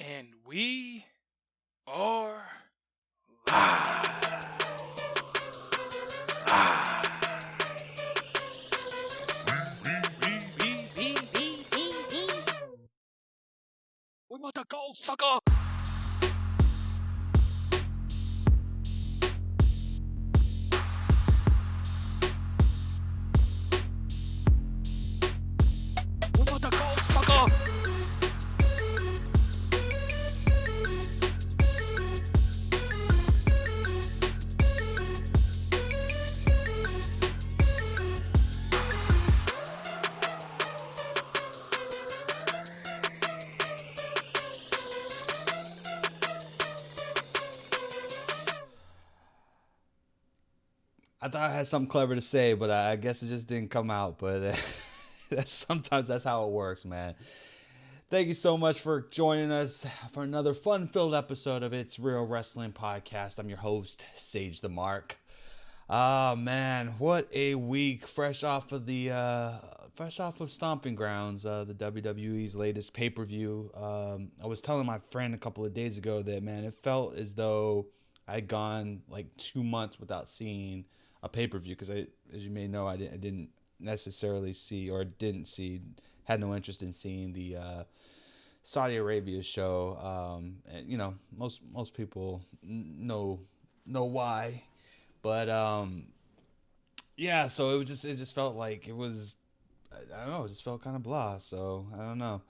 And we are live. We want the gold, sucker. We want the gold, sucker. I thought I had something clever to say, but I guess it just didn't come out. But sometimes that's how it works, man. Thank you so much for joining us for another fun-filled episode of It's Real Wrestling Podcast. I'm your host, Sage the Mark. Ah, man, what a week! Fresh off of Stomping Grounds, the WWE's latest pay-per-view. I was telling my friend a couple of days ago that, man, it felt as though I'd gone like 2 months without seeing a pay-per-view because as you may know, I didn't necessarily see or didn't see, had no interest in seeing the Saudi Arabia show. And most people know why, but yeah. So it just felt like it was, I don't know, it just felt kind of blah. So I don't know.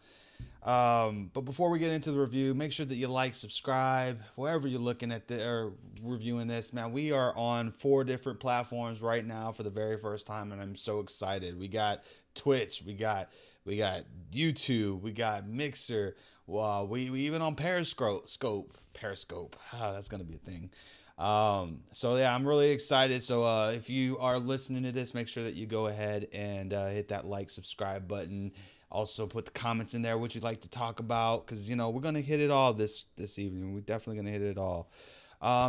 But before we get into the review, make sure that you like, subscribe, wherever you're looking at or reviewing this. Man, we are on 4 different platforms right now for the very first time, and I'm so excited. We got Twitch, we got YouTube, we got Mixer. Wow, we even on Periscope. That's gonna be a thing. So yeah, I'm really excited. So if you are listening to this, make sure that you go ahead and hit that like, subscribe button. Also put the comments in there what you'd like to talk about, because we're gonna hit it all this evening. We're definitely gonna hit it all.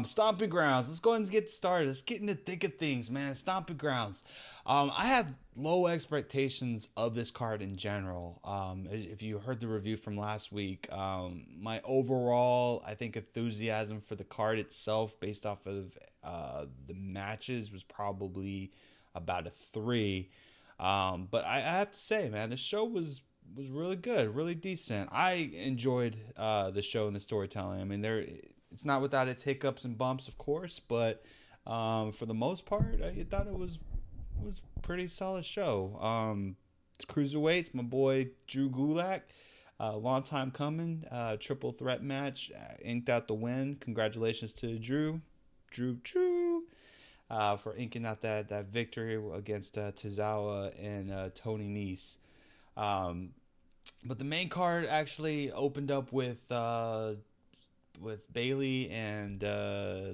Stomping Grounds. Let's go ahead and get started. Let's get in the thick of things, man. Stomping Grounds. I have low expectations of this card in general. If you heard the review from last week, my overall, I think, enthusiasm for the card itself, based off of the matches, was probably about a 3. But I have to say, man, the show was really good, really decent. I enjoyed the show and the storytelling. I mean, it's not without its hiccups and bumps, of course, but for the most part, I thought it was pretty solid show. Cruiserweights, my boy Drew Gulak, long time coming, triple threat match, inked out the win. Congratulations to Drew. For inking out that victory against Tozawa and Tony Nese. But the main card actually opened up with Bailey and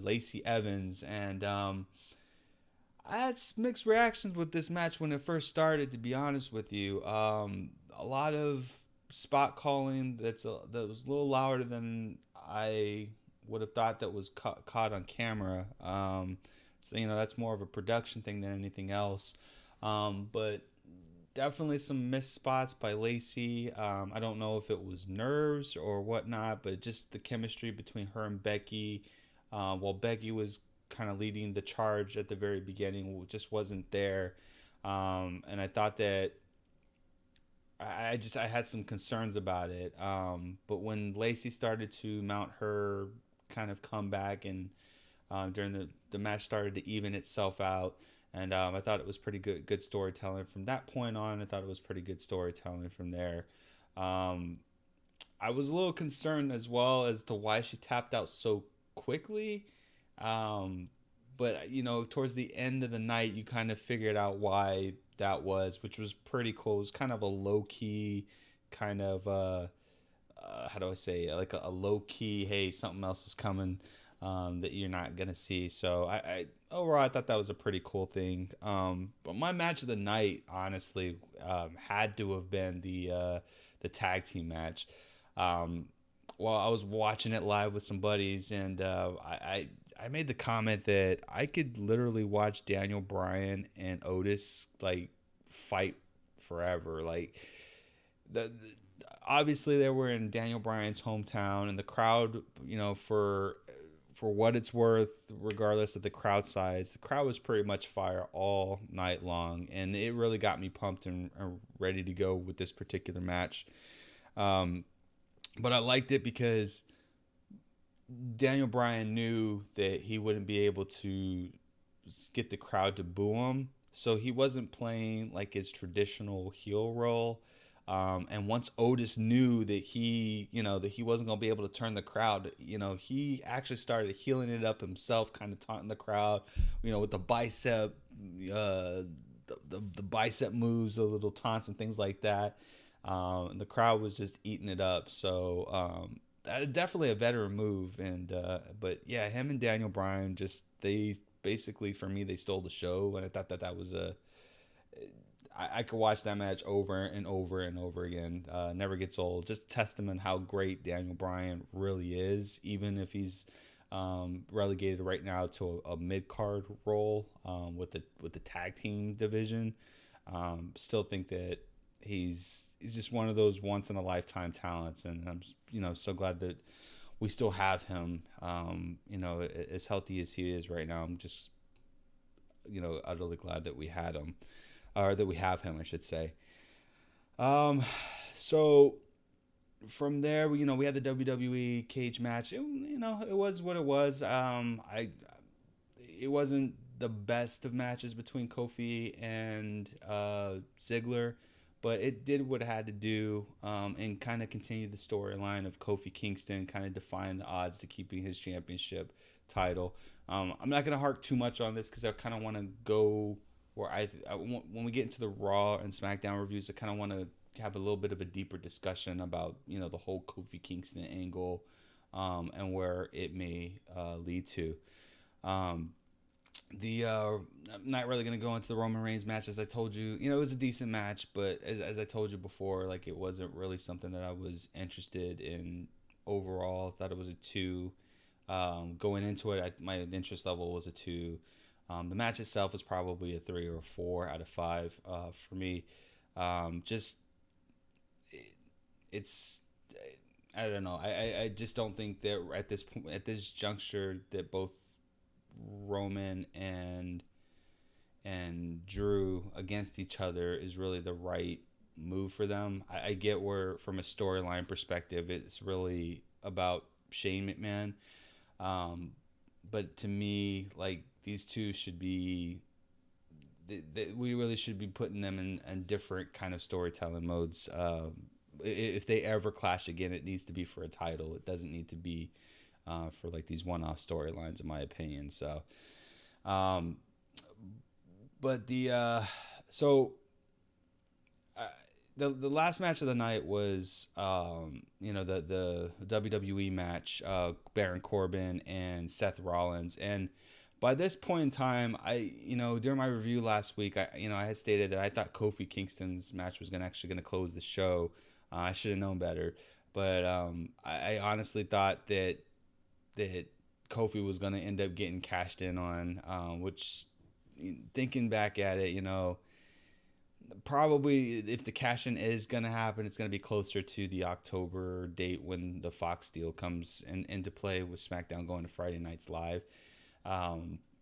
Lacey Evans, and I had mixed reactions with this match when it first started. To be honest with you, a lot of spot calling that was a little louder than I would have thought that was caught on camera. So that's more of a production thing than anything else. But definitely some missed spots by Lacey. I don't know if it was nerves or whatnot, but just the chemistry between her and Becky, while Becky was kind of leading the charge at the very beginning, just wasn't there. And I thought that I had some concerns about it. But when Lacey started to mount her kind of comeback, and during the match started to even itself out, and I thought it was pretty good storytelling from that point on. I thought it was pretty good storytelling from there. I was a little concerned as well as to why she tapped out so quickly. But towards the end of the night, you kind of figured out why that was, which was pretty cool. It was kind of a low key, kind of how do I say, like a low key, hey, something else is coming that you're not gonna see. So I overall, I thought that was a pretty cool thing. But my match of the night, honestly, had to have been the tag team match. Well, I was watching it live with some buddies, and I made the comment that I could literally watch Daniel Bryan and Otis like fight forever. Like the obviously they were in Daniel Bryan's hometown, and the crowd, for what it's worth, regardless of the crowd size, the crowd was pretty much fire all night long, and it really got me pumped and ready to go with this particular match. Um, but I liked it because Daniel Bryan knew that he wouldn't be able to get the crowd to boo him, so he wasn't playing like his traditional heel role. And once Otis knew that he wasn't gonna be able to turn the crowd, he actually started healing it up himself, kind of taunting the crowd, with the bicep, the bicep moves, the little taunts and things like that. And the crowd was just eating it up. So definitely a veteran move. And but yeah, him and Daniel Bryan, just they basically, for me, they stole the show, and I thought that was I could watch that match over and over and over again. Never gets old. Just testament how great Daniel Bryan really is, even if he's relegated right now to a mid card role with the tag team division. Still think that he's just one of those once in a lifetime talents, and I'm so glad that we still have him. As healthy as he is right now, I'm just utterly glad that we had him, or that we have him, I should say. Um, so from there, we had the WWE cage match. It was what it was. It wasn't the best of matches between Kofi and Ziggler, but it did what it had to do, and kind of continued the storyline of Kofi Kingston kind of defying the odds to keeping his championship title. I'm not gonna hark too much on this because I kind of want to go where when we get into the Raw and SmackDown reviews, I kind of want to have a little bit of a deeper discussion about the whole Kofi Kingston angle, and where it may lead to. Um, I'm not really gonna go into the Roman Reigns match. As I told you, it was a decent match, but as I told you before, like, it wasn't really something that I was interested in overall. I thought it was a two. Going into it, my interest level was a two. The match itself was probably a 3 or a 4 out of 5 for me. Just it's I don't know. I just don't think that at this juncture that both Roman and Drew against each other is really the right move for them. I get where, from a storyline perspective, it's really about Shane McMahon. But to me, like, these two should be, we really should be putting them in different kind of storytelling modes. If they ever clash again, it needs to be for a title. It doesn't need to be for like these one-off storylines, in my opinion. So, but the last match of the night was the WWE match, Baron Corbin and Seth Rollins. And by this point in time, during my review last week, I had stated that I thought Kofi Kingston's match was actually gonna close the show. I should have known better, but I honestly thought that Kofi was gonna end up getting cashed in on, which, thinking back at it, probably if the cash in is going to happen, it's going to be closer to the October date when the Fox deal comes into play, with SmackDown going to Friday nights live.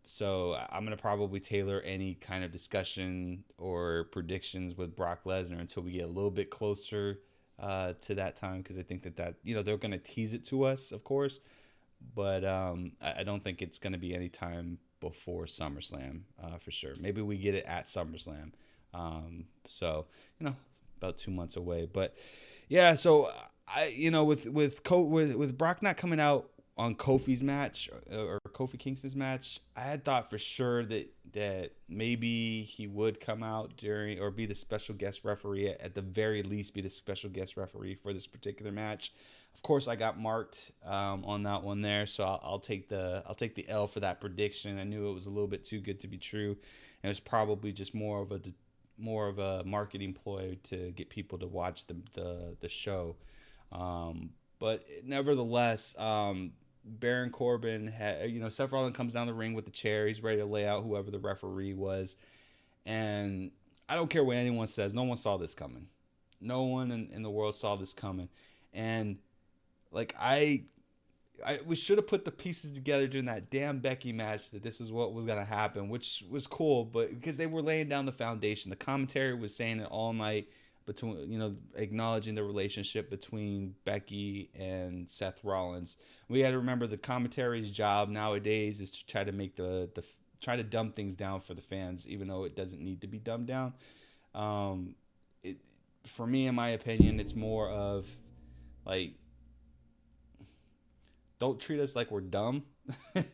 So I'm going to probably tailor any kind of discussion or predictions with Brock Lesnar until we get a little bit closer to that time, because I think that they're going to tease it to us, of course, but I don't think it's going to be any time before SummerSlam, for sure. Maybe we get it at SummerSlam. So about 2 months away, but yeah. So with Brock not coming out on Kofi's match, or Kofi Kingston's match, I had thought for sure that maybe he would come out during, or be the special guest referee, at the very least be the special guest referee for this particular match. Of course, I got marked on that one there, so I'll take the L for that prediction. I knew it was a little bit too good to be true, and it was probably just more of a marketing ploy to get people to watch the show. But nevertheless, Baron Corbin Seth Rollins comes down the ring with the chair. He's ready to lay out whoever the referee was, and I don't care what anyone says, no one saw this coming. No one in the world saw this coming, and like we should have put the pieces together during that damn Becky match that this is what was gonna happen, which was cool. But because they were laying down the foundation, the commentary was saying it all night, between acknowledging the relationship between Becky and Seth Rollins. We got to remember the commentary's job nowadays is to try to make the try to dumb things down for the fans, even though it doesn't need to be dumbed down. Um, it For me, in my opinion, it's more of like, don't treat us like we're dumb.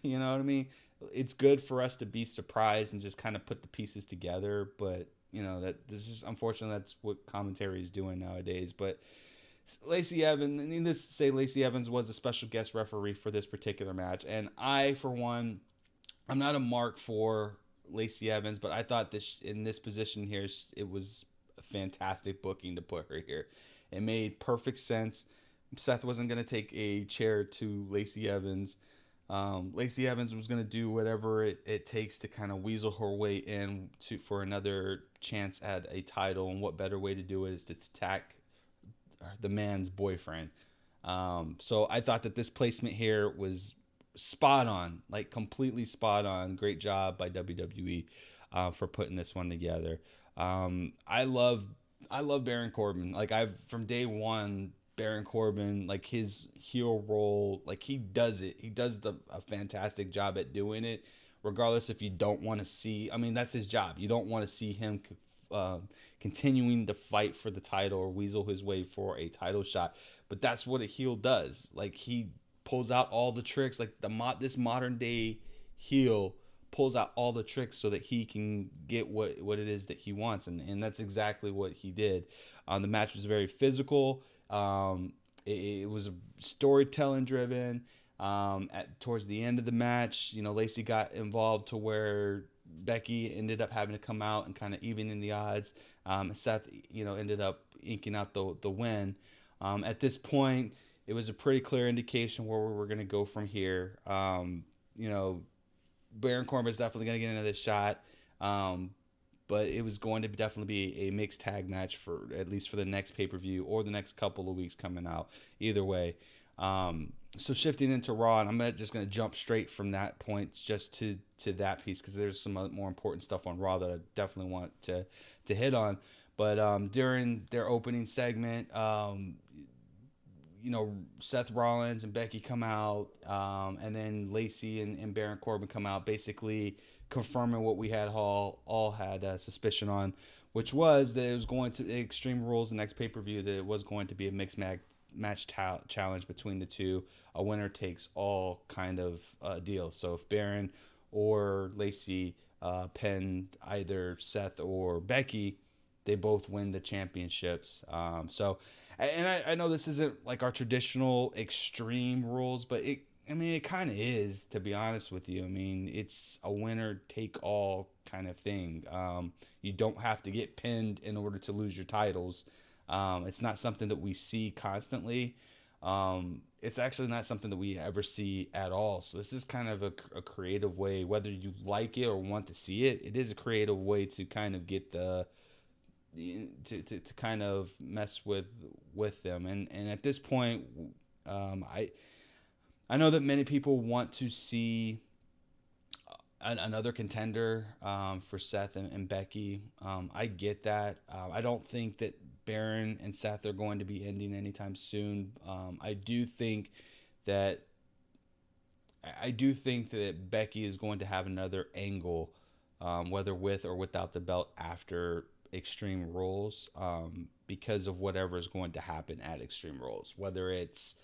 You know what I mean? It's good for us to be surprised and just kind of put the pieces together, but that this is unfortunately that's what commentary is doing nowadays. But Lacey Evans, needless to say, Lacey Evans was a special guest referee for this particular match, and I, for one, I'm not a mark for Lacey Evans, but I thought this in this position here, it was a fantastic booking to put her here. It made perfect sense. Seth wasn't going to take a chair to Lacey Evans. Lacey Evans was going to do whatever it takes to kind of weasel her way in for another chance at a title. And what better way to do it is to attack the man's boyfriend. So I thought that this placement here was spot on, like completely spot on. Great job by WWE for putting this one together. I love Baron Corbin. Like I've from day one, Baron Corbin, like his heel role, like he does it. He does a fantastic job at doing it. Regardless if you don't want to see, I mean that's his job. You don't want to see him continuing to fight for the title or weasel his way for a title shot. But that's what a heel does. Like he pulls out all the tricks. Like this modern day heel pulls out all the tricks so that he can get what it is that he wants, and that's exactly what he did. The match was very physical. It was storytelling driven. Towards the end of the match, Lacey got involved to where Becky ended up having to come out and kind of evening the odds. Seth, ended up inking out the win. At this point, it was a pretty clear indication where we were going to go from here. Baron Corbin is definitely going to get another shot. But it was going to definitely be a mixed tag match for at least for the next pay-per-view or the next couple of weeks coming out. Either way. So shifting into Raw, and I'm just going to jump straight from that point just to that piece because there's some more important stuff on Raw that I definitely want to hit on. But during their opening segment, Seth Rollins and Becky come out, and then Lacey and Baron Corbin come out, basically confirming what we had all had suspicion on, which was that it was going to Extreme Rules the next pay-per-view, that it was going to be a mixed match challenge between the two, a winner takes all kind of deal. So if Baron or Lacey pin either Seth or Becky, they both win the championships. I know this isn't like our traditional Extreme Rules, but it kind of is, to be honest with you. I mean, it's a winner take all kind of thing. You don't have to get pinned in order to lose your titles. It's not something that we see constantly. It's actually not something that we ever see at all. So this is kind of a creative way, whether you like it or want to see it. It is a creative way to kind of get to kind of mess with them. And at this point, I know that many people want to see another contender for Seth and Becky. I get that. I don't think that Baron and Seth are going to be ending anytime soon. I do think that Becky is going to have another angle, whether with or without the belt after Extreme Rules, because of whatever is going to happen at Extreme Rules. Whether it's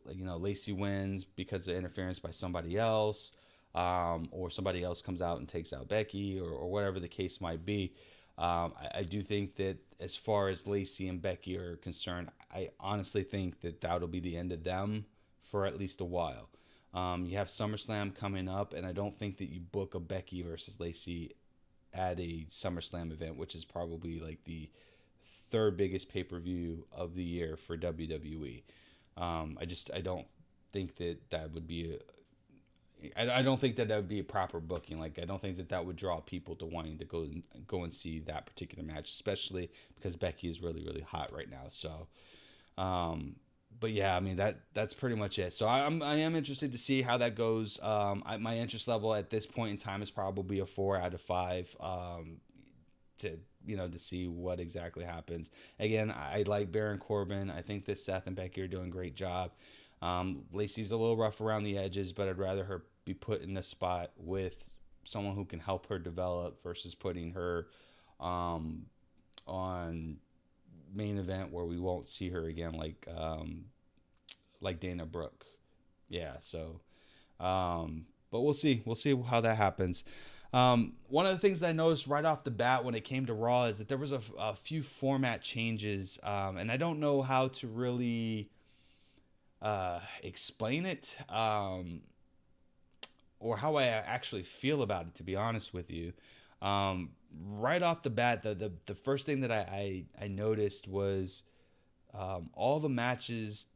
Lacey wins because of interference by somebody else, or somebody else comes out and takes out Becky, or whatever the case might be. I do think that as far as Lacey and Becky are concerned, I honestly think that that'll be the end of them for at least a while. You have SummerSlam coming up, and I don't think that you book a Becky versus Lacey at a SummerSlam event, which is probably like the third biggest pay-per-view of the year for WWE. I don't think that would be I don't think that would be a proper booking. Like I don't think that would draw people to wanting to go and see that particular match, especially because Becky is really really hot right now. So, um, but yeah, I mean that's pretty much it. So I am interested to see how that goes. My interest level at this point in time is probably a 4 out of 5. To to see what exactly happens. Again, I like Baron Corbin. I think that Seth and Becky are doing a great job. Lacey's a little rough around the edges, but I'd rather her be put in a spot with someone who can help her develop versus putting her um, on main event where we won't see her again, like Dana Brooke. Yeah, so but we'll see. We'll see how that happens. One of the things that I noticed right off the bat when it came to Raw is that there was a few format changes, and I don't know how to really explain it, or how I actually feel about it. To be honest with you, right off the bat, the first thing that I noticed was all the matches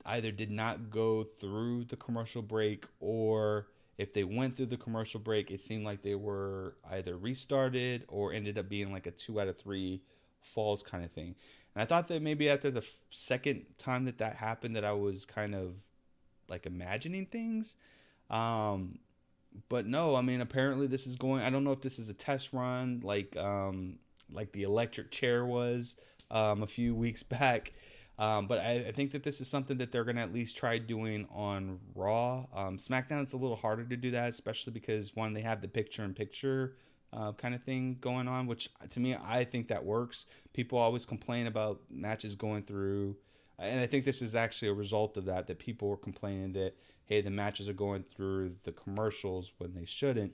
either did not go through the commercial break, or if they went through the commercial break, it seemed like they were either restarted or ended up being like a 2 out of 3 falls kind of thing. And I thought that maybe after the second time that happened, that I was kind of like imagining things. Um, but no, I mean, apparently this is going. I don't know if this is a test run, like the electric chair was a few weeks back. But I think that this is something that they're gonna at least try doing on Raw. SmackDown, it's a little harder to do that, especially because one, they have the picture-in-picture kind of thing going on, which to me I think that works. People always complain about matches going through, and I think this is actually a result of that. That people were complaining that, hey, the matches are going through the commercials when they shouldn't.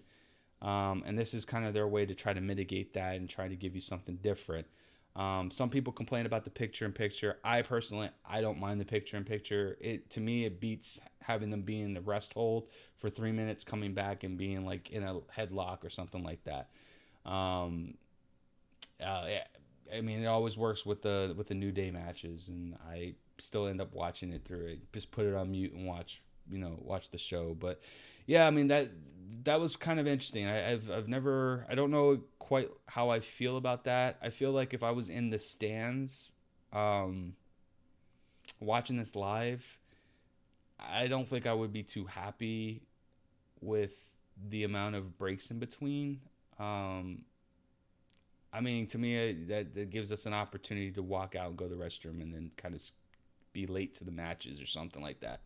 And this is kind of their way to try to mitigate that and try to give you something different. Some people complain about the picture in picture. I personally, I don't mind the picture in picture. It, to me, it beats having them be in the rest hold for 3 minutes, coming back and being like in a headlock or something like that. Um, yeah, I mean, it always works with the New Day matches, and I still end up watching it through it. Just put it on mute and watch the show. But yeah, I mean that was kind of interesting. I've never, I don't know quite how I feel about that. I feel like if I was in the stands, um, watching this live, I don't think I would be too happy with the amount of breaks in between. Um, I mean, to me, that gives us an opportunity to walk out and go to the restroom and then kind of be late to the matches or something like that.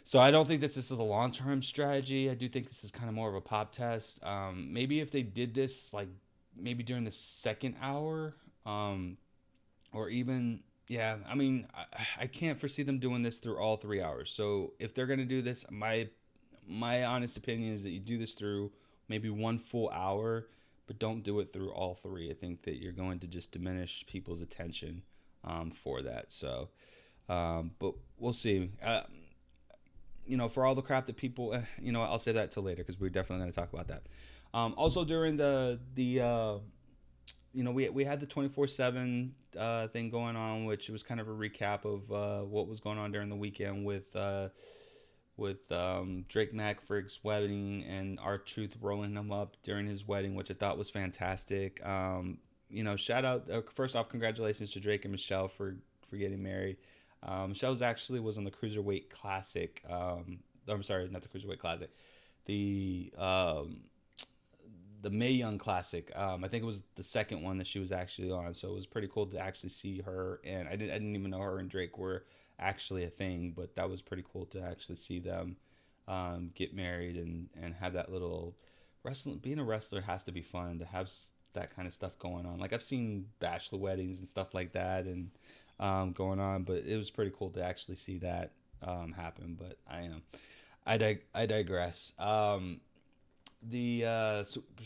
So I don't think this is a long-term strategy. I do think this is kind of more of a pop test. Maybe if they did this, like maybe during the second hour, or even, yeah. I mean, I can't foresee them doing this through all 3 hours. So if they're gonna do this, my honest opinion is that you do this through maybe one full hour, but don't do it through all three. I think that you're going to just diminish people's attention for that. So, but we'll see. For all the crap that people, I'll say that till later because we're definitely going to talk about that. Also, during we had the 24/7 thing going on, which was kind of a recap of what was going on during the weekend with Drake Maverick's wedding and R-Truth rolling him up during his wedding, which I thought was fantastic. Shout out, first off, congratulations to Drake and Michelle for getting married. Michelle's actually was on the Cruiserweight Classic. I'm sorry, not the Cruiserweight Classic. The Mae Young Classic. I think it was the second one that she was actually on. So it was pretty cool to actually see her. And I didn't even know her and Drake were actually a thing, but that was pretty cool to actually see them get married and have that little wrestling. Being a wrestler has to be fun to have that kind of stuff going on. Like I've seen bachelor weddings and stuff like that and going on, but it was pretty cool to actually see that happen. But I digress. So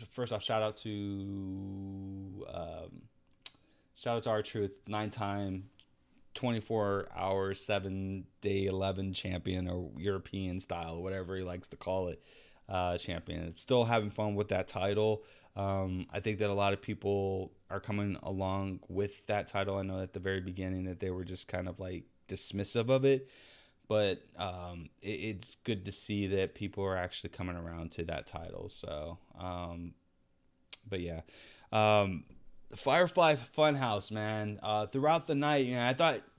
first off, shout out to R-Truth, 9-time 24-hour 7-day 11 champion, or European style, whatever he likes to call it, champion. Still having fun with that title. I think that a lot of people are coming along with that title. I know at the very beginning that they were just kind of like dismissive of it, but it's good to see that people are actually coming around to that title. So, but yeah, um, Firefly Funhouse, man. Throughout the night,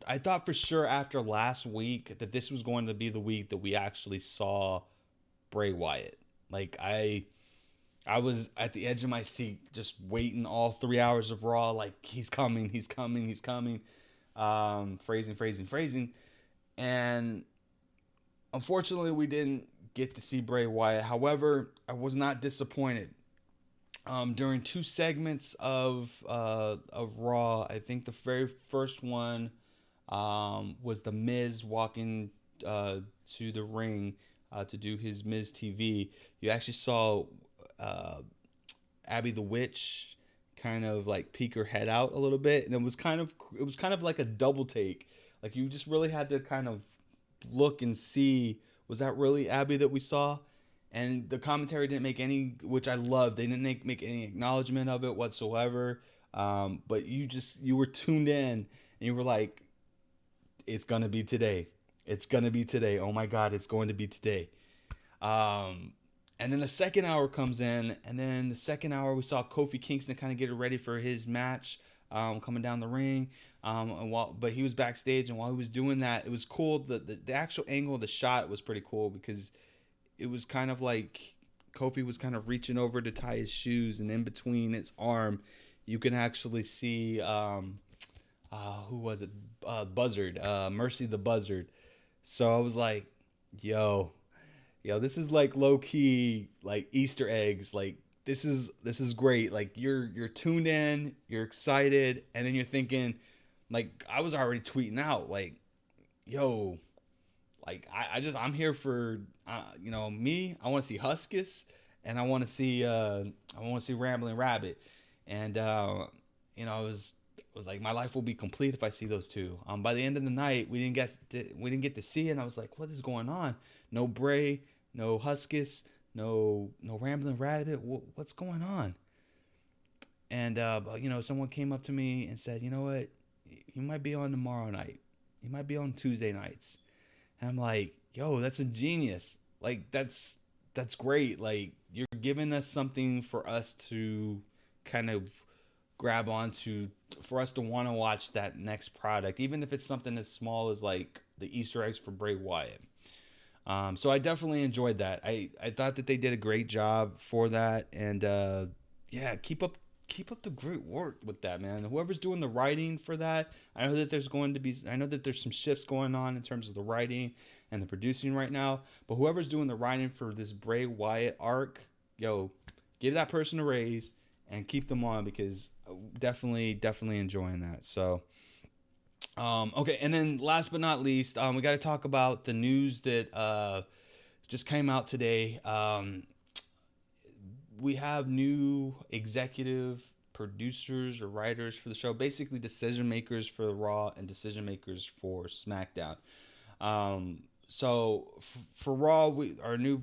I thought for sure after last week that this was going to be the week that we actually saw Bray Wyatt. Like I was at the edge of my seat, just waiting all 3 hours of Raw. Like he's coming, he's coming, he's coming. Phrasing, and unfortunately, we didn't get to see Bray Wyatt. However, I was not disappointed. During two segments of Raw, I think the very first one was the Miz walking to the ring to do his Miz TV. You actually saw uh, Abby the Witch kind of like peek her head out a little bit, and it was kind of like a double take. Like you just really had to kind of look and see, was that really Abby that we saw? And the commentary didn't make any, which I loved. They didn't make any acknowledgement of it whatsoever. But you were tuned in and you were like, it's gonna be today. It's gonna be today. Oh my God, it's going to be today. Um, and then the second hour comes in, and then the second hour we saw Kofi Kingston kind of get ready for his match, coming down the ring. But he was backstage, and while he was doing that, it was cool. The actual angle of the shot was pretty cool because it was kind of like Kofi was kind of reaching over to tie his shoes, and in between his arm, you can actually see who was it? Buzzard, Mercy the Buzzard. So I was like, yo, this is like low key like Easter eggs. Like this is great. Like you're tuned in, you're excited, and then you're thinking, like I was already tweeting out like, yo, like I'm here for me. I want to see Huskus, and I want to see Rambling Rabbit, and it was like my life will be complete if I see those two. By the end of the night, we didn't get to see it. And I was like, what is going on? No Bray, no Huskus, no Rambling Rabbit. What's going on? And someone came up to me and said, you know what, you might be on tomorrow night. You might be on Tuesday nights. And I'm like, yo, that's ingenious. Like that's great. Like you're giving us something for us to kind of grab onto, for us to want to watch that next product, even if it's something as small as like the Easter eggs for Bray Wyatt. So I definitely enjoyed that. I thought that they did a great job for that, and yeah, keep up the great work with that, man. Whoever's doing the writing for that, I know that there's some shifts going on in terms of the writing and the producing right now, but whoever's doing the writing for this Bray Wyatt arc, yo, give that person a raise and keep them on, because definitely enjoying that. So okay, and then last but not least, we got to talk about the news that just came out today. We have new executive producers or writers for the show, basically decision makers for Raw and decision makers for SmackDown. For Raw, our new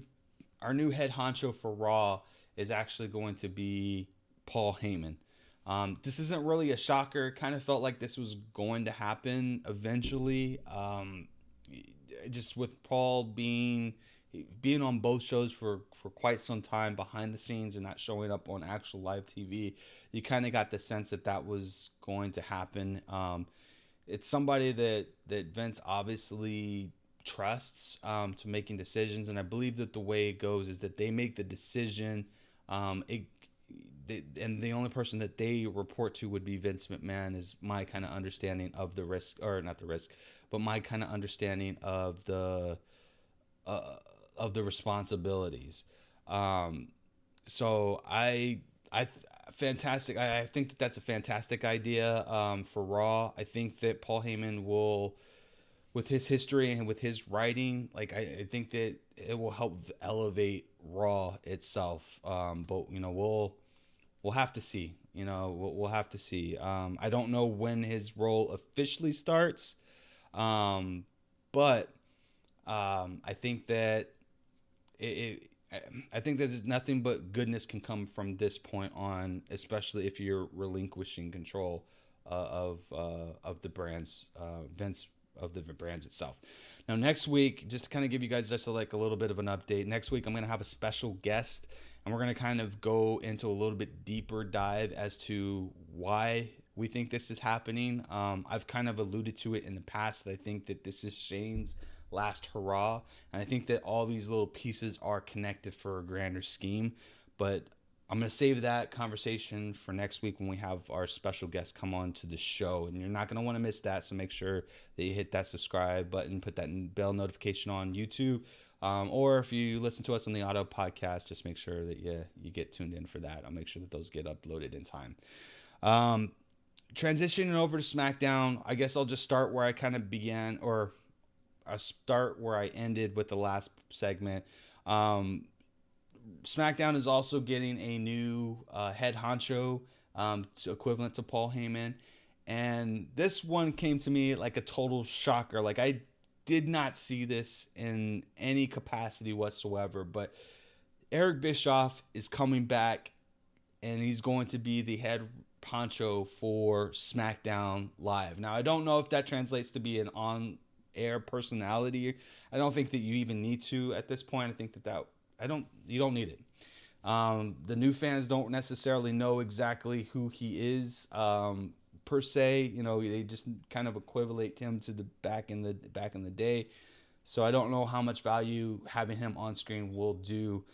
head honcho for Raw is actually going to be Paul Heyman. This isn't really a shocker. Kind of felt like this was going to happen eventually. Just with Paul being on both shows for quite some time behind the scenes and not showing up on actual live TV, you kind of got the sense that was going to happen. It's somebody that Vince obviously trusts to making decisions, and I believe that the way it goes is that they make the decision. And the only person that they report to would be Vince McMahon, is my kind of understanding of the risk, or not the risk, but my kind of understanding of the responsibilities. So fantastic. I think that that's a fantastic idea for Raw. I think that Paul Heyman will, with his history and with his writing, like I think that it will help elevate Raw itself. But we'll have to see. We'll have to see. I don't know when his role officially starts, but I think that I think that there's nothing but goodness can come from this point on, especially if you're relinquishing control of the brands, Vince, of the brands itself. Now, next week, just to kind of give you guys just like a little bit of an update, next week I'm going to have a special guest, and we're going to kind of go into a little bit deeper dive as to why we think this is happening. I've kind of alluded to it in the past that I think that this is Shane's last hurrah, and I think that all these little pieces are connected for a grander scheme. But I'm going to save that conversation for next week when we have our special guest come on to the show. And you're not going to want to miss that. So make sure that you hit that subscribe button, put that bell notification on YouTube. Or if you listen to us on the auto podcast, just make sure that you get tuned in for that. I'll make sure that those get uploaded in time. Transitioning over to SmackDown, I guess I'll just start where I kind of began, or I'll start where I ended with the last segment. SmackDown is also getting a new head honcho, equivalent to Paul Heyman. And this one came to me like a total shocker. Like, I did not see this in any capacity whatsoever. But Eric Bischoff is coming back, and he's going to be the head honcho for SmackDown Live. Now, I don't know if that translates to be an on-air personality. I don't think that you even need to at this point. I think that you don't need it. The new fans don't necessarily know exactly who he is, per se. You know, they just kind of equivalent him to the back in the day. So I don't know how much value having him on screen will do,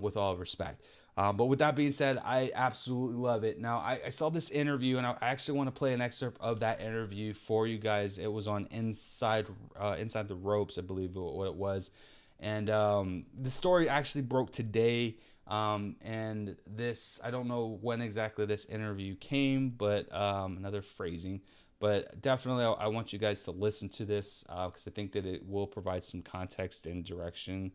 with all respect. But with that being said, I absolutely love it. Now, I saw this interview, and I actually want to play an excerpt of that interview for you guys. It was on Inside the Ropes, I believe what it was. And the story actually broke today. And this, I don't know when exactly this interview came, but another phrasing. But definitely, I want you guys to listen to this because I think that it will provide some context and direction.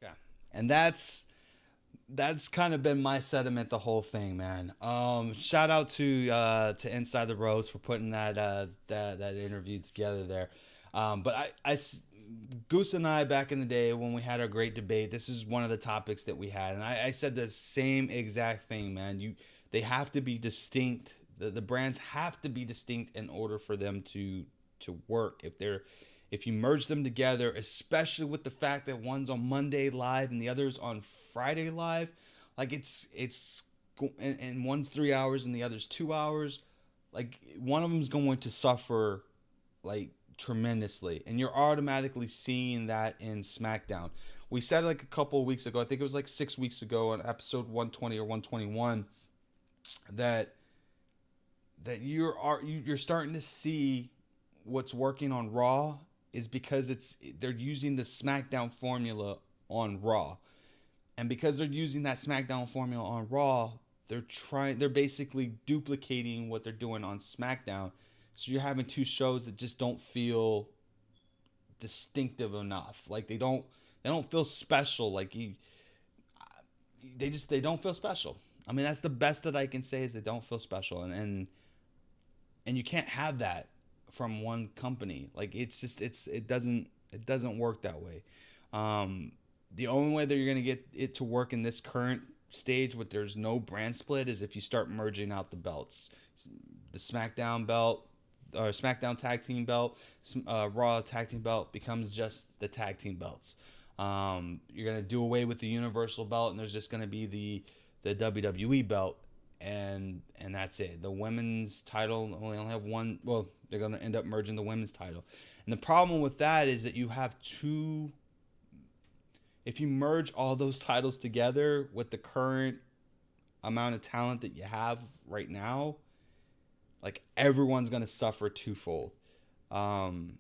Yeah, and that's that's kind of been my sentiment the whole thing, man. Shout out to Inside the Rose for putting that interview together there. But Goose and I back in the day when we had our great debate, this is one of the topics that we had, and I said the same exact thing, man. They have to be distinct. The brands have to be distinct in order for them to work. If you merge them together, especially with the fact that one's on Monday live and the other's on Friday live, like and one's 3 hours and the other's 2 hours, like one of them's going to suffer like tremendously, and you're automatically seeing that in SmackDown. We said like a couple of weeks ago, I think it was like 6 weeks ago on episode 120 or 121, that you're starting to see what's working on Raw is because they're using the SmackDown formula on Raw. And because they're using that SmackDown formula on Raw, they're basically duplicating what they're doing on SmackDown. So you're having two shows that just don't feel distinctive enough. Like they don't feel special. Like they don't feel special. I mean, that's the best that I can say is they don't feel special, and you can't have that from one company. Like it doesn't work that way. The only way that you're gonna get it to work in this current stage with there's no brand split is if you start merging out the belts, the SmackDown belt or SmackDown tag team belt, Raw tag team belt becomes just the tag team belts. You're gonna do away with the Universal belt, and there's just gonna be the WWE belt, and that's it. The women's title only have one. Well, they're gonna end up merging the women's title, and the problem with that is that you have two. If you merge all those titles together with the current amount of talent that you have right now, like everyone's gonna suffer twofold, and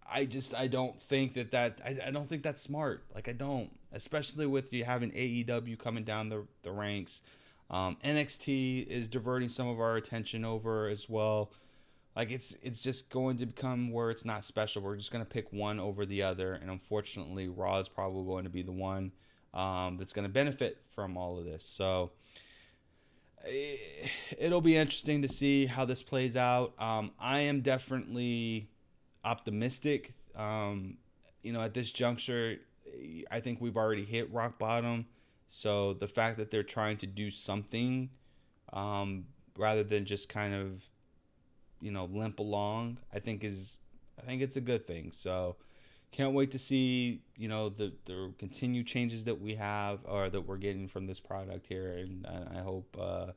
I don't think that I don't think that's smart. Like I don't, especially with you having AEW coming down the ranks. NXT is diverting some of our attention over as well. Like it's just going to become where it's not special. We're just gonna pick one over the other, and unfortunately, Raw is probably going to be the one that's going to benefit from all of this. So it'll be interesting to see how this plays out. I am definitely optimistic. At this juncture, I think we've already hit rock bottom. So the fact that they're trying to do something rather than just kind of limp along, I think it's a good thing. So can't wait to see the continued changes that we have or that we're getting from this product here, and I hope I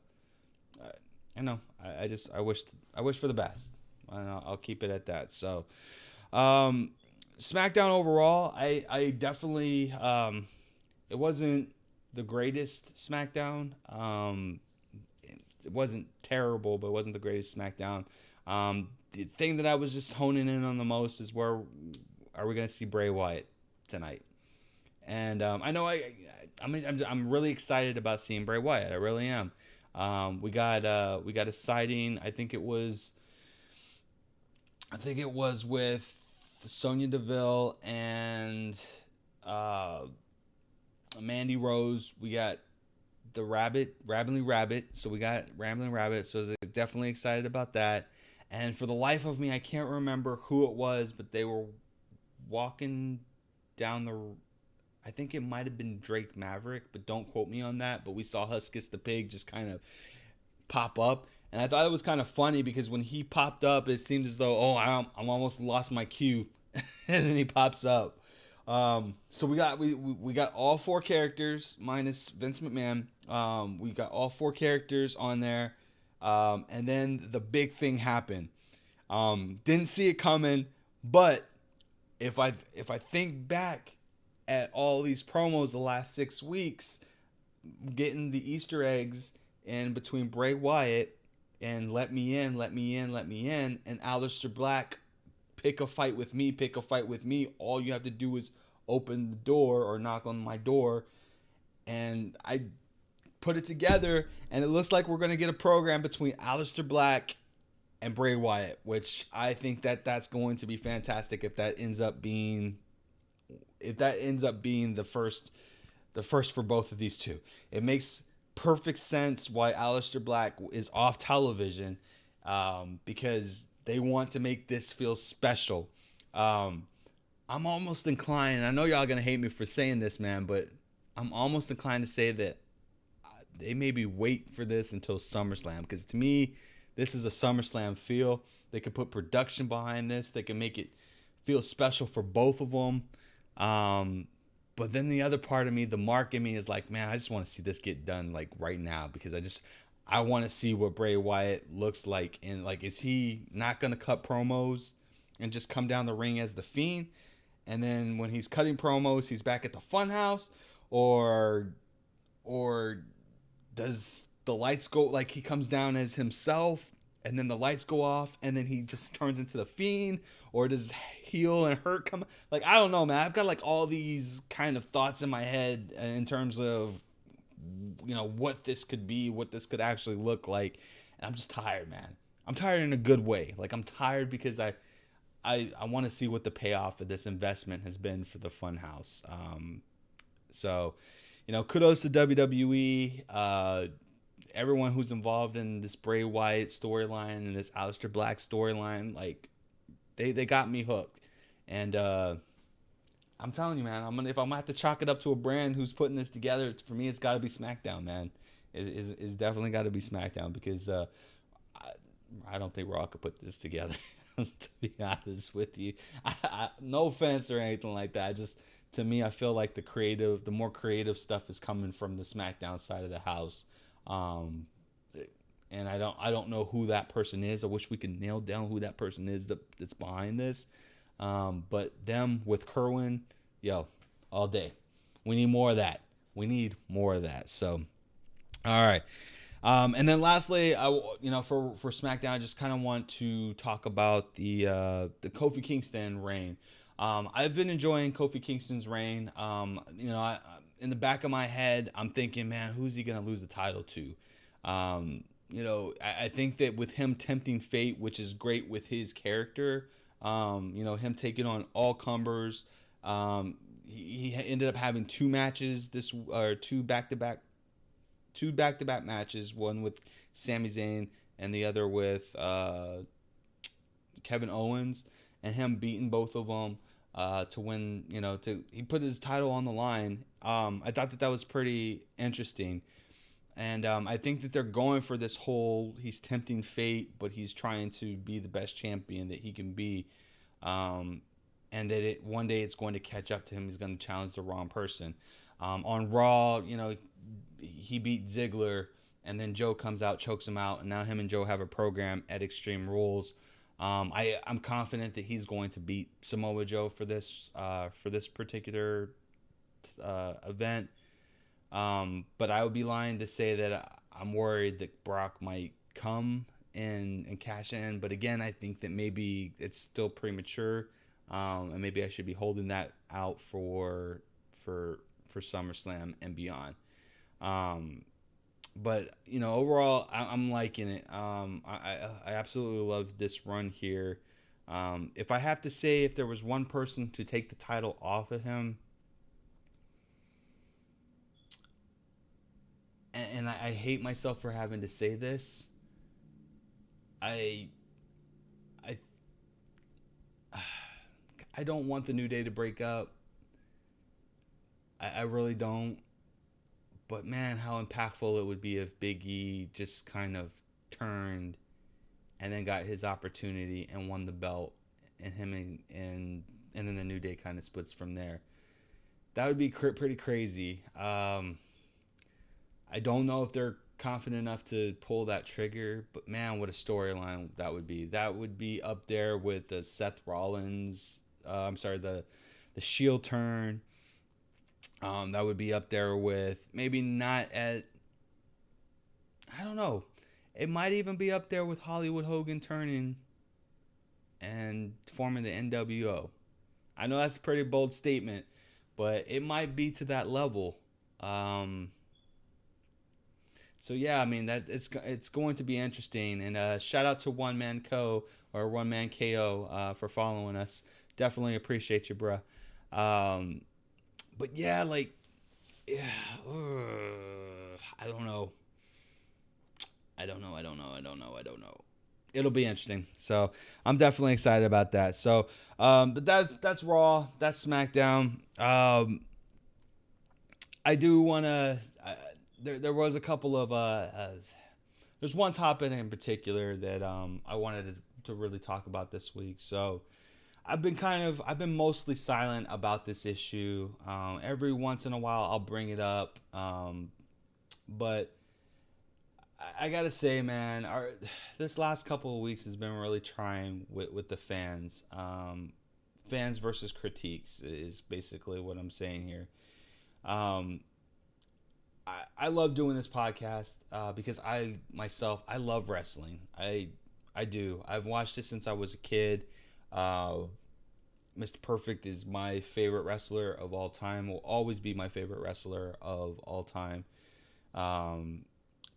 wish for the best, and I'll keep it at that. So SmackDown overall, I definitely it wasn't the greatest SmackDown. It wasn't terrible, but it wasn't the greatest SmackDown. The thing that I was just honing in on the most is where are we going to see Bray Wyatt tonight? And I know I'm really excited about seeing Bray Wyatt. I really am. We got a sighting. I think it was with Sonya Deville and Mandy Rose. We got the Rambling Rabbit. So we got Rambling Rabbit. So I was definitely excited about that. And for the life of me, I can't remember who it was, but they were walking down I think it might have been Drake Maverick, but don't quote me on that. But we saw Huskus the Pig just kind of pop up. And I thought it was kind of funny because when he popped up, it seemed as though, I'm almost lost my cue. And then he pops up. So we got all four characters minus Vince McMahon. We got all four characters on there. And then the big thing happened. Didn't see it coming, but if I think back at all these promos the last 6 weeks, getting the Easter eggs in between Bray Wyatt and let me in, and Aleister Black, pick a fight with me. All you have to do is open the door or knock on my door, and I put it together, and it looks like we're going to get a program between Aleister Black and Bray Wyatt, which I think that's going to be fantastic if that ends up being the the first for both of these two. It makes perfect sense why Aleister Black is off television, because they want to make this feel special. Um, I'm almost inclined. I know y'all gonna hate me for saying this, man, but I'm almost inclined to say that they maybe wait for this until SummerSlam, because to me, this is a SummerSlam feel. They could put production behind this. They can make it feel special for both of them. But then the other part of me, the mark in me, is like, man, I just want to see this get done like right now, because I want to see what Bray Wyatt looks like, and like, is he not gonna cut promos and just come down the ring as the Fiend, and then when he's cutting promos, he's back at the Funhouse, or or does the lights go, like he comes down as himself and then the lights go off and then he just turns into the Fiend, or does heel and hurt come, like, I don't know, man. I've got like all these kind of thoughts in my head in terms of, what this could be, what this could actually look like, and I'm just tired, man. I'm tired in a good way. Like, I'm tired because I want to see what the payoff of this investment has been for the Funhouse. So, kudos to WWE. Everyone who's involved in this Bray Wyatt storyline and this Aleister Black storyline, like, they got me hooked. And I'm telling you, man, if I'm gonna have to chalk it up to a brand who's putting this together, for me, it's got to be SmackDown, man. It's definitely got to be SmackDown, because I don't think Raw could put this together. To be honest with you, no offense or anything like that. To me, I feel like the more creative stuff is coming from the SmackDown side of the house. And I don't know who that person is. I wish we could nail down who that person is that's behind this. But them with Kerwin, all day. We need more of that. So, all right. And then lastly, for SmackDown, I just kind of want to talk about the Kofi Kingston reign. I've been enjoying Kofi Kingston's reign. In the back of my head, I'm thinking, man, who's he gonna lose the title to? I think that with him tempting fate, which is great with his character, him taking on all comers. He ended up having two back-to-back matches, one with Sami Zayn and the other with Kevin Owens, and him beating both of them to win. He put his title on the line. I thought that was pretty interesting, and I think that they're going for this whole, he's tempting fate, but he's trying to be the best champion that he can be, and that one day it's going to catch up to him. He's going to challenge the wrong person. On Raw, he beat Ziggler, and then Joe comes out, chokes him out, and now him and Joe have a program at Extreme Rules. I'm confident that he's going to beat Samoa Joe for this particular event. But I would be lying to say that I'm worried that Brock might come and cash in. But again, I think that maybe it's still premature, and maybe I should be holding that out for SummerSlam and beyond. But overall, I'm liking it. I absolutely love this run here. If I have to say, if there was one person to take the title off of him, and I hate myself for having to say this, I don't want the New Day to break up. I really don't. But man, how impactful it would be if Big E just kind of turned and then got his opportunity and won the belt, and and then the New Day kind of splits from there. That would be pretty crazy. I don't know if they're confident enough to pull that trigger, but man, what a storyline that would be. That would be up there with the Seth Rollins, the Shield turn. That would be up there with, maybe not at, I don't know. It might even be up there with Hollywood Hogan turning and forming the NWO. I know that's a pretty bold statement, but it might be to that level. So yeah, I mean, that it's going to be interesting. And shout out to One Man Co. or One Man KO for following us. Definitely appreciate you, bruh. But yeah, like, Yeah, I don't know. I don't know. I don't know. I don't know. I don't know. It'll be interesting. So I'm definitely excited about that. So, but that's Raw. That's SmackDown. I do want to. There was a couple of there's one topic in particular that I wanted to really talk about this week. So I've been mostly silent about this issue. Every once in a while I'll bring it up, but I gotta say, man, this last couple of weeks has been really trying with the fans. Fans versus critiques is basically what I'm saying here. Um, I love doing this podcast because I love wrestling. I do. I've watched it since I was a kid. Uh, Mr. Perfect is my favorite wrestler of all time. Will always be my favorite wrestler of all time. Um,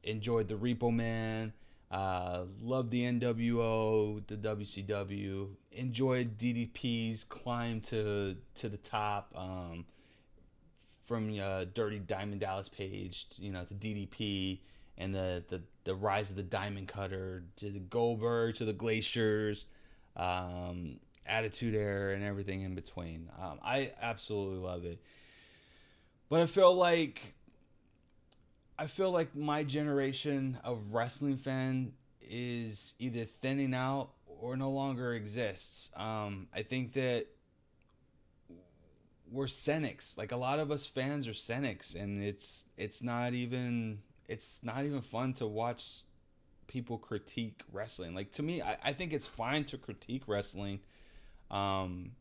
Enjoyed the Repo Man. Loved the NWO, the WCW. Enjoyed DDP's climb to the top. From Dirty Diamond Dallas Page, to DDP, and the rise of the Diamond Cutter, to the Goldberg, to the Glaciers, Attitude Era, and everything in between. I absolutely love it, but I feel like my generation of wrestling fan is either thinning out or no longer exists. I think that we're cynics. Like a lot of us fans are cynics, and it's not even fun to watch people critique wrestling. Like to me, I think it's fine to critique wrestling, um,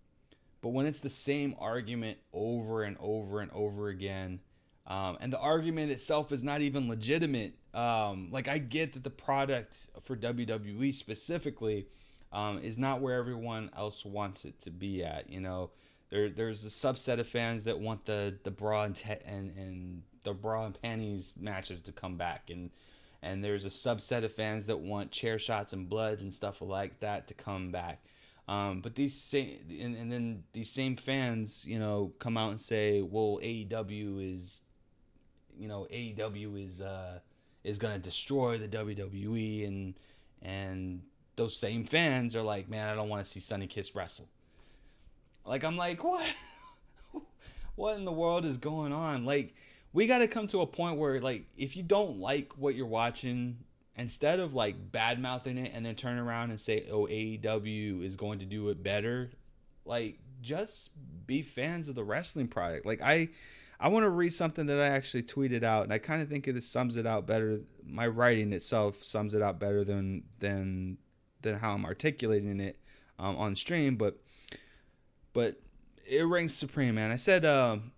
but when it's the same argument over and over and over again, and the argument itself is not even legitimate. Like I get that the product for WWE specifically is not where everyone else wants it to be at. There's a subset of fans that want the bra and the bra and panties matches to come back, and there's a subset of fans that want chair shots and blood and stuff like that to come back. But these same and then these same fans, come out and say, well, AEW is gonna destroy the WWE, and those same fans are like, man, I don't want to see Sonny Kiss wrestle. Like I'm like, what? What in the world is going on? Like, we got to come to a point where, like, if you don't like what you're watching, instead of like bad mouthing it and then turn around and say, oh, AEW is going to do it better, like, just be fans of the wrestling product. Like, I want to read something that I actually tweeted out, and I kind of think it sums it out better. My writing itself sums it out better than how I'm articulating it on stream, but it reigns supreme, man. I said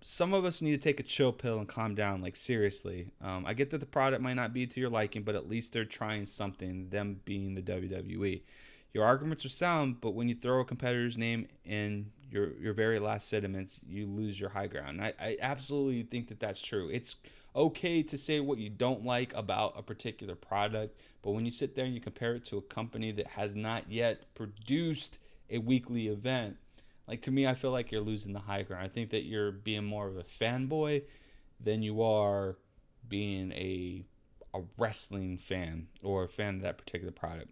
some of us need to take a chill pill and calm down, like seriously. I get that the product might not be to your liking, but at least they're trying something, them being the WWE. Your arguments are sound, but when you throw a competitor's name in your very last sentiments, you lose your high ground. And I absolutely think that that's true. It's okay to say what you don't like about a particular product, but when you sit there and you compare it to a company that has not yet produced a weekly event, like to me, I feel like you're losing the high ground. I think that you're being more of a fanboy than you are being a wrestling fan or a fan of that particular product.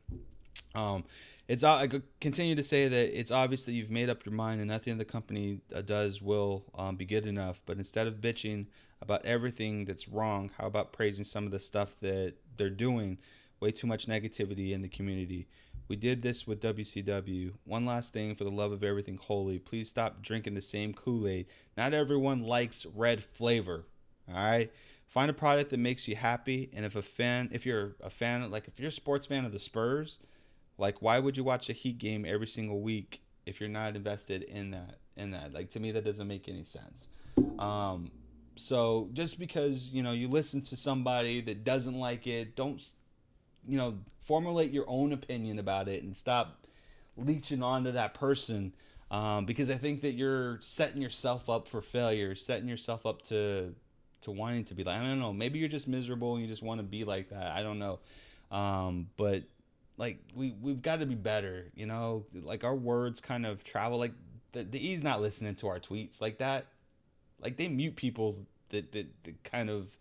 Um, I could continue to say that it's obvious that you've made up your mind and nothing the company does will be good enough. But instead of bitching about everything that's wrong, how about praising some of the stuff that they're doing? Way too much negativity in the community. We did this with WCW. One last thing, for the love of everything holy, please stop drinking the same Kool-Aid. Not everyone likes red flavor. All right? Find a product that makes you happy. And if you're a fan, like if you're a sports fan of the Spurs, like why would you watch a Heat game every single week if you're not invested in that? Like to me, that doesn't make any sense. Um, so just because you listen to somebody that doesn't like it, don't formulate your own opinion about it and stop leeching onto that person, because I think that you're setting yourself up for failure, setting yourself up to wanting to be like, I don't know, maybe you're just miserable and you just want to be like that. I don't know, but like we've got to be better. Like our words kind of travel. Like the E's not listening to our tweets like that. Like they mute people that kind of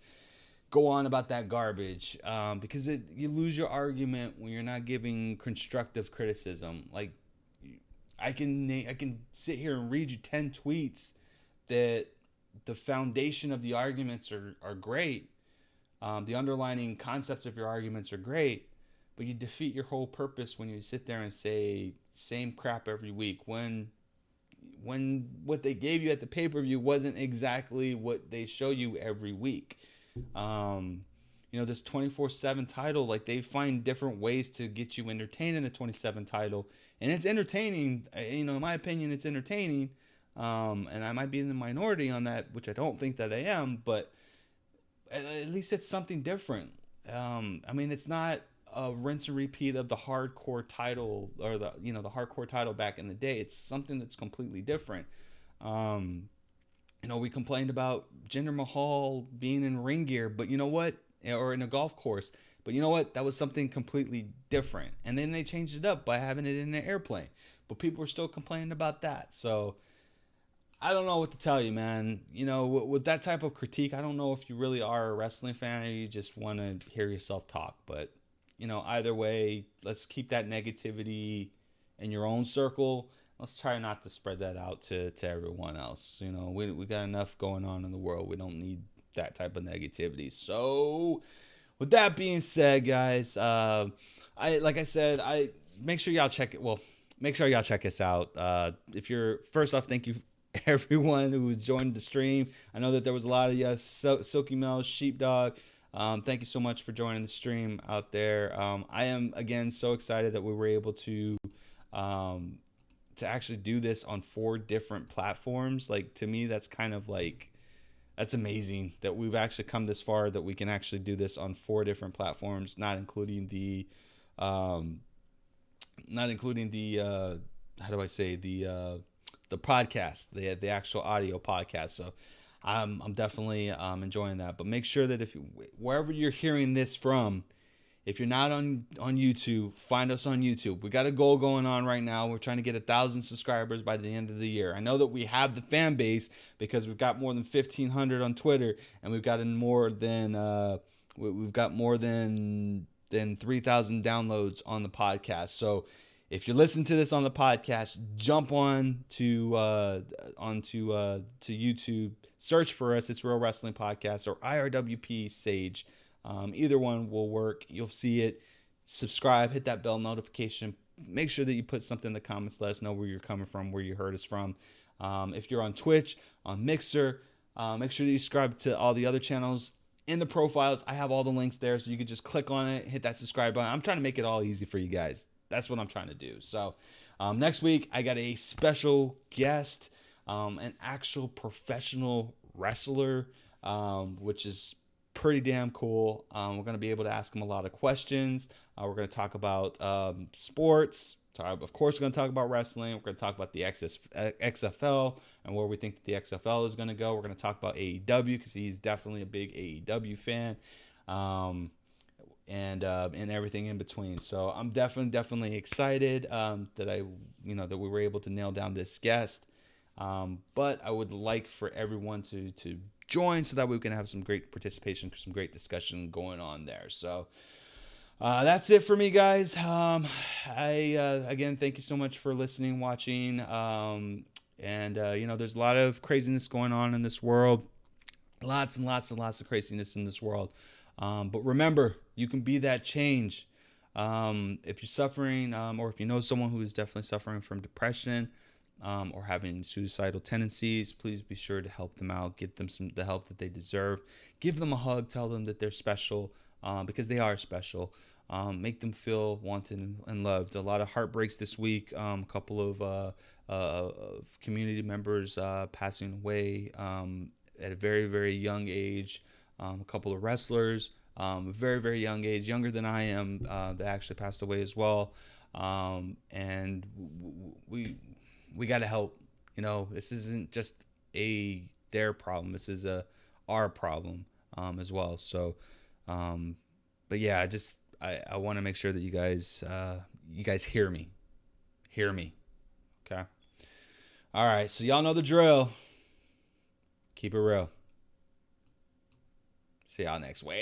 go on about that garbage, because you lose your argument when you're not giving constructive criticism. Like, I can sit here and read you 10 tweets that the foundation of the arguments are great. The underlining concepts of your arguments are great, but you defeat your whole purpose when you sit there and say same crap every week when what they gave you at the pay-per-view wasn't exactly what they show you every week. Um, this 24/7 title, like, they find different ways to get you entertained in the 27 title, and it's entertaining. In my opinion, it's entertaining. And I might be in the minority on that, which I don't think that I am, but at least it's something different. It's not a rinse and repeat of the hardcore title, or the hardcore title back in the day. It's something that's completely different. We complained about Jinder Mahal being in ring gear, but you know what? Or in a golf course. But you know what? That was something completely different. And then they changed it up by having it in an airplane. But people were still complaining about that. So I don't know what to tell you, man. With that type of critique, I don't know if you really are a wrestling fan or you just want to hear yourself talk. But, either way, let's keep that negativity in your own circle. Let's try not to spread that out to everyone else. We got enough going on in the world. We don't need that type of negativity. So, with that being said, guys, like I said, make sure y'all check it. Well, make sure y'all check us out. If you're first off, thank you everyone who joined the stream. I know that there was a lot of you, Silky Mel, Sheepdog. Thank you so much for joining the stream out there. I am again so excited that we were able to actually do this on 4 different platforms. Like, to me, that's kind of like, that's amazing that we've actually come this far, that we can actually do this on 4 different platforms, not including the how do I say, the podcast, the actual audio podcast. So I'm definitely enjoying that. But make sure that wherever you're hearing this from, if you're not on YouTube, find us on YouTube. We got a goal going on right now. We're trying to get 1,000 subscribers by the end of the year. I know that we have the fan base because we've got more than 1,500 on Twitter, and we've got more than 3,000 downloads on the podcast. So if you listen to this on the podcast, jump on to YouTube, search for us. It's Real Wrestling Podcast or IRWP Sage. Either one will work. You'll see it. Subscribe, hit that bell notification. Make sure that you put something in the comments. Let us know where you're coming from, where you heard us from. If you're on Twitch, on Mixer, make sure that you subscribe to all the other channels. In the profiles, I have all the links there, so you can just click on it, hit that subscribe button. I'm trying to make it all easy for you guys. That's what I'm trying to do. So next week, I got a special guest, an actual professional wrestler, which is pretty damn cool. We're going to be able to ask him a lot of questions. We're going to talk about sports. Of course, we're going to talk about wrestling. We're going to talk about the XFL and where we think that the XFL is going to go. We're going to talk about AEW because he's definitely a big AEW fan, and everything in between. So I'm definitely excited that we were able to nail down this guest. But I would like for everyone to join so that we can have some great participation, some great discussion going on there. So that's it for me, guys. Again, thank you so much for listening, watching. There's a lot of craziness going on in this world. Lots and lots and lots of craziness in this world. But remember, you can be that change. If you're suffering, or if you know someone who is definitely suffering from depression, or having suicidal tendencies, please be sure to help them out. Give them the help that they deserve. Give them a hug. Tell them that they're special, because they are special. Make them feel wanted and loved. A lot of heartbreaks this week. A couple of community members passing away at a very, very young age. A couple of wrestlers, very, very young age, younger than I am, that actually passed away as well. And we got to help. This isn't just their problem. This is our problem as well. So, but yeah, I want to make sure that you guys hear me. Okay. All right. So y'all know the drill. Keep it real. See y'all next week.